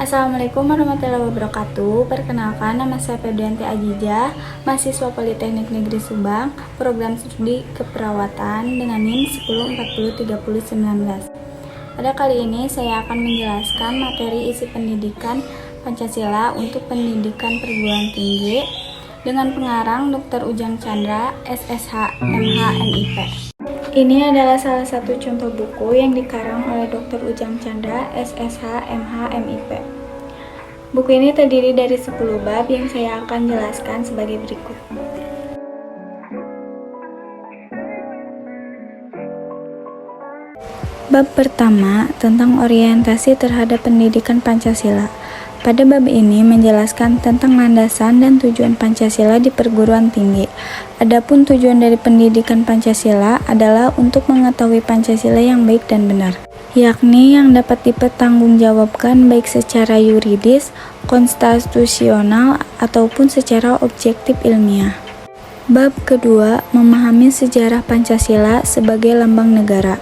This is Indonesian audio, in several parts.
Assalamualaikum warahmatullahi wabarakatuh. Perkenalkan, nama saya Febrianti Ajijah, mahasiswa Politeknik Negeri Subang, program studi keperawatan dengan NIM 10403019. Pada kali ini saya akan menjelaskan materi isi pendidikan Pancasila untuk pendidikan perguruan tinggi dengan pengarang Dr. Ujang Chandra, SSH, MH, MIP. Ini adalah salah satu contoh buku yang dikarang oleh Dr. Ujang Chandra, SSH, MH, MIP. Buku ini terdiri dari 10 bab yang saya akan jelaskan sebagai berikut. Bab pertama tentang orientasi terhadap pendidikan Pancasila. Pada bab ini menjelaskan tentang landasan dan tujuan Pancasila di perguruan tinggi. Adapun tujuan dari pendidikan Pancasila adalah untuk mengetahui Pancasila yang baik dan benar, yakni yang dapat dipertanggungjawabkan baik secara yuridis, konstitusional, ataupun secara objektif ilmiah. Bab kedua, memahami sejarah Pancasila sebagai lambang negara.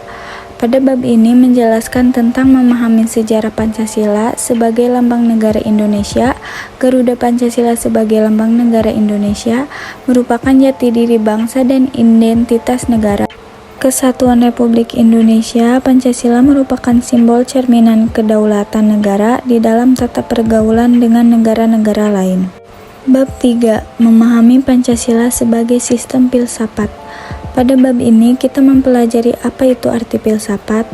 Pada bab ini menjelaskan tentang memahami sejarah Pancasila sebagai lambang negara Indonesia. Garuda Pancasila sebagai lambang negara Indonesia merupakan jati diri bangsa dan identitas negara. Kesatuan Republik Indonesia. Pancasila merupakan simbol cerminan kedaulatan negara di dalam tata pergaulan dengan negara-negara lain. Bab 3. Memahami Pancasila sebagai sistem filsafat. Pada bab ini kita mempelajari apa itu arti filsafat.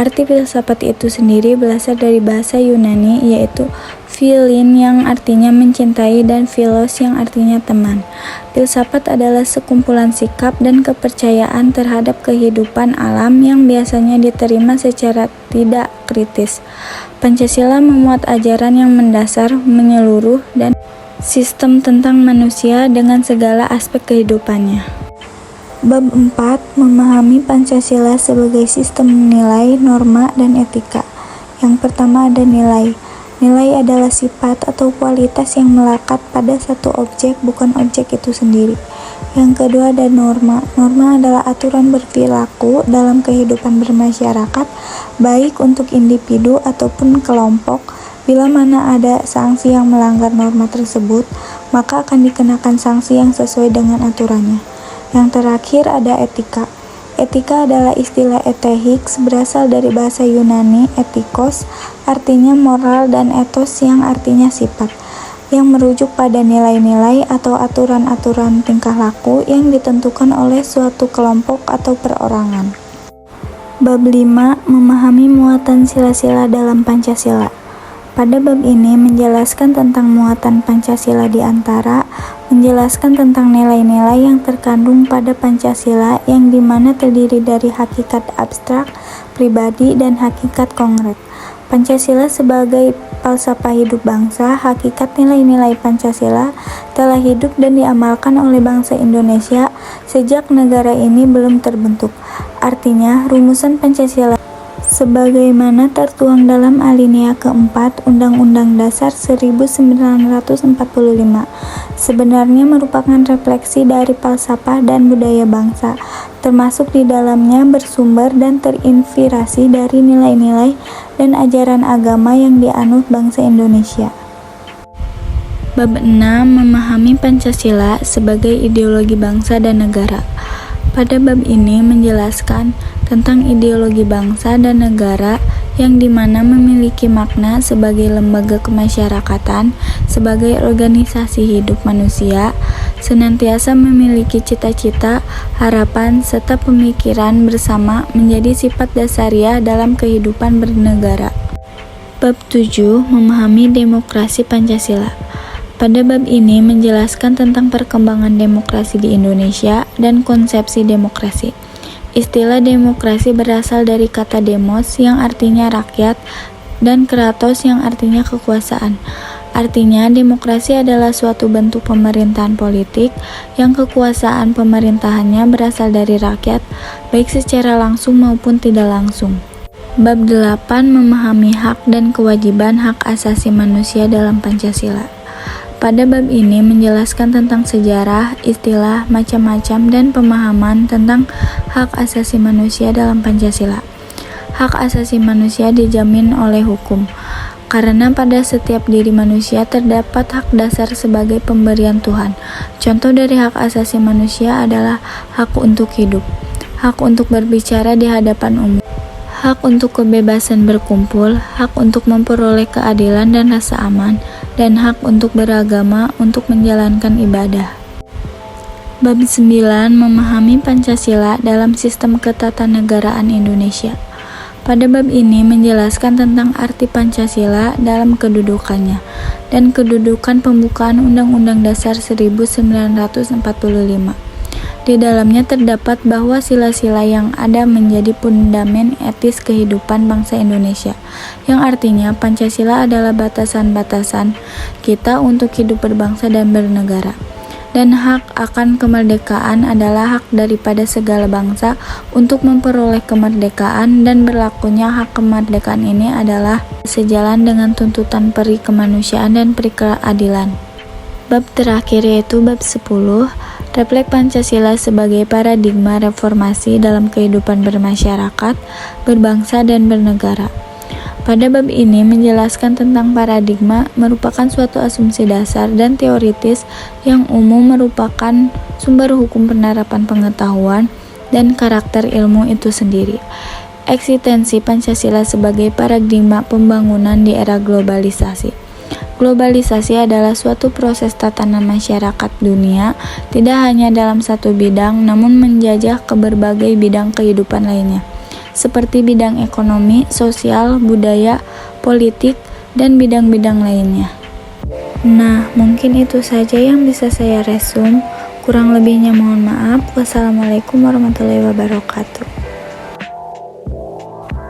Arti filsafat itu sendiri berasal dari bahasa Yunani, yaitu philin yang artinya mencintai dan philos yang artinya teman. Filsafat adalah sekumpulan sikap dan kepercayaan terhadap kehidupan alam yang biasanya diterima secara tidak kritis. Pancasila memuat ajaran yang mendasar, menyeluruh, dan sistem tentang manusia dengan segala aspek kehidupannya. Bab 4. Memahami Pancasila sebagai sistem nilai, norma, dan etika. Yang pertama ada nilai. Nilai adalah sifat atau kualitas yang melekat pada satu objek, bukan objek itu sendiri. Yang kedua ada norma. Norma adalah aturan berperilaku dalam kehidupan bermasyarakat, baik untuk individu ataupun kelompok. Bila mana ada sanksi yang melanggar norma tersebut, maka akan dikenakan sanksi yang sesuai dengan aturannya. Yang terakhir ada etika. Etika adalah istilah ethics, berasal dari bahasa Yunani etikos, artinya moral, dan ethos yang artinya sifat, yang merujuk pada nilai-nilai atau aturan-aturan tingkah laku yang ditentukan oleh suatu kelompok atau perorangan. Bab 5. Memahami muatan sila-sila dalam Pancasila. Pada bab ini menjelaskan tentang muatan Pancasila di antara menjelaskan tentang nilai-nilai yang terkandung pada Pancasila yang dimana terdiri dari hakikat abstrak, pribadi, dan hakikat konkret. Pancasila sebagai falsafah hidup bangsa. Hakikat nilai-nilai Pancasila telah hidup dan diamalkan oleh bangsa Indonesia sejak negara ini belum terbentuk. Artinya, rumusan Pancasila sebagaimana tertuang dalam alinea keempat Undang-Undang Dasar 1945 sebenarnya merupakan refleksi dari falsafah dan budaya bangsa, termasuk di dalamnya bersumber dan terinspirasi dari nilai-nilai dan ajaran agama yang dianut bangsa Indonesia. Bab 6. Memahami Pancasila sebagai ideologi bangsa dan negara. Pada bab ini menjelaskan tentang ideologi bangsa dan negara yang dimana memiliki makna sebagai lembaga kemasyarakatan, sebagai organisasi hidup manusia, senantiasa memiliki cita-cita, harapan, serta pemikiran bersama menjadi sifat dasariah dalam kehidupan bernegara. Bab 7. Memahami demokrasi Pancasila. Pada bab ini menjelaskan tentang perkembangan demokrasi di Indonesia dan konsepsi demokrasi. Istilah demokrasi berasal dari kata demos yang artinya rakyat dan kratos yang artinya kekuasaan. Artinya, demokrasi adalah suatu bentuk pemerintahan politik yang kekuasaan pemerintahannya berasal dari rakyat, baik secara langsung maupun tidak langsung. Bab 8. Memahami hak dan kewajiban hak asasi manusia dalam Pancasila. Pada bab ini menjelaskan tentang sejarah, istilah, macam-macam, dan pemahaman tentang hak asasi manusia dalam Pancasila. Hak asasi manusia dijamin oleh hukum. Karena pada setiap diri manusia terdapat hak dasar sebagai pemberian Tuhan. Contoh dari hak asasi manusia adalah hak untuk hidup, hak untuk berbicara di hadapan umum, hak untuk kebebasan berkumpul, hak untuk memperoleh keadilan dan rasa aman, dan hak untuk beragama untuk menjalankan ibadah. Bab 9 memahami Pancasila dalam sistem ketatanegaraan Indonesia. Pada bab ini menjelaskan tentang arti Pancasila dalam kedudukannya dan kedudukan pembukaan Undang-Undang Dasar 1945. Di dalamnya terdapat bahwa sila-sila yang ada menjadi fundamen etis kehidupan bangsa Indonesia, yang artinya Pancasila adalah batasan-batasan kita untuk hidup berbangsa dan bernegara. Dan hak akan kemerdekaan adalah hak daripada segala bangsa untuk memperoleh kemerdekaan, dan berlakunya hak kemerdekaan ini adalah sejalan dengan tuntutan peri kemanusiaan dan peri keadilan. Bab terakhir yaitu bab 10, refleks Pancasila sebagai paradigma reformasi dalam kehidupan bermasyarakat, berbangsa, dan bernegara. Pada bab ini menjelaskan tentang paradigma merupakan suatu asumsi dasar dan teoritis yang umum merupakan sumber hukum penerapan pengetahuan dan karakter ilmu itu sendiri. Eksistensi Pancasila sebagai paradigma pembangunan di era globalisasi. Globalisasi adalah suatu proses tatanan masyarakat dunia, tidak hanya dalam satu bidang, namun menjajah ke berbagai bidang kehidupan lainnya, seperti bidang ekonomi, sosial, budaya, politik, dan bidang-bidang lainnya. Nah, mungkin itu saja yang bisa saya resum. Kurang lebihnya mohon maaf. Wassalamualaikum warahmatullahi wabarakatuh.